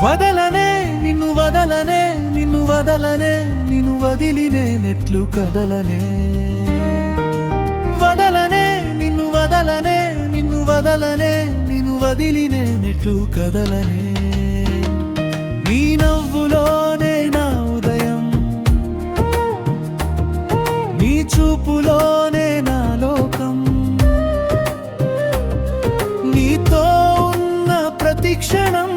వదలనే నిన్ను వదలనే నిన్ను వదలనే నిన్ను వదిలి నేనెట్లు కదలనే వదలనే నిన్ను వదలనే నిన్ను వదలనే నిన్ను వదిలి నేనెట్లు కదలనే నీ నవ్వులోనే నా ఉదయం నీ చూపులోనే నా లోకం నీతో ఉన్న ప్రతి క్షణం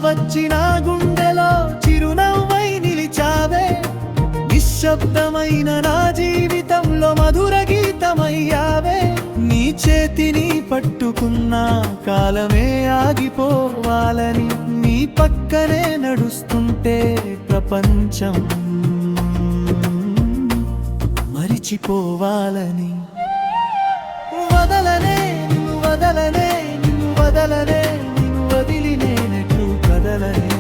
వచ్చిన గుండెలో చిరునవ్వై నిలిచావే నిశ్శబ్దమైన నా జీవితంలో మధుర గీతమయ్యావే నీ చేతిని పట్టుకున్న కాలమే ఆగిపోవాలని నీ పక్కనే నడుస్తుంటే ప్రపంచం మరిచిపోవాలని వదలనే నిన్ను వదలనే నిన్ను వదలనే నిన్ను వదిలి నేనెట్లు కదలనే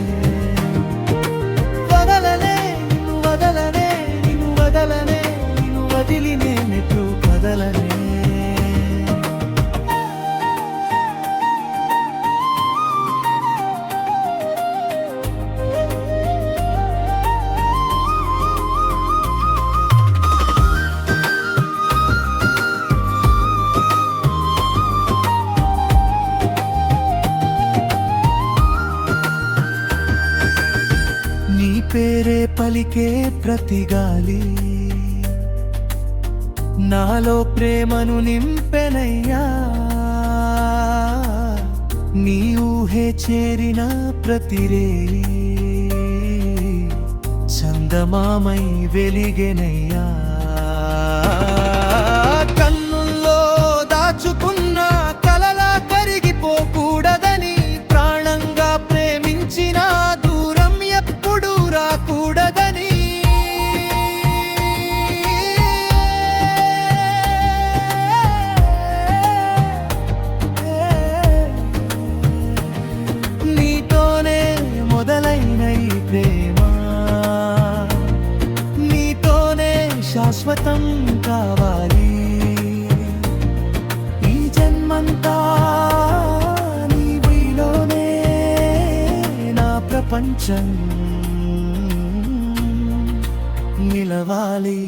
వదలనే నిన్ను వదలనే నిన్ను వదలనే నిన్ను వదిలి నేనెట్లు కదలనే పేరే పలికే ప్రతి గాలి నాలో ప్రేమను నింపెనయ్యా నీ ఊహే చేరిన ప్రతి రేయి చందమామై వెలిగెనయ్యా కన్నుల్లో దాచుకున్న కలలా కరిగిపోకూడదని ప్రాణంగా ప్రేమించిన కూడదని నీతోనే మొదలైన ఈ ప్రేమ నీతోనే శాశ్వతం కావాలి ఈ జన్మంతా నీలోనే నా ప్రపంచం నిలవాలి.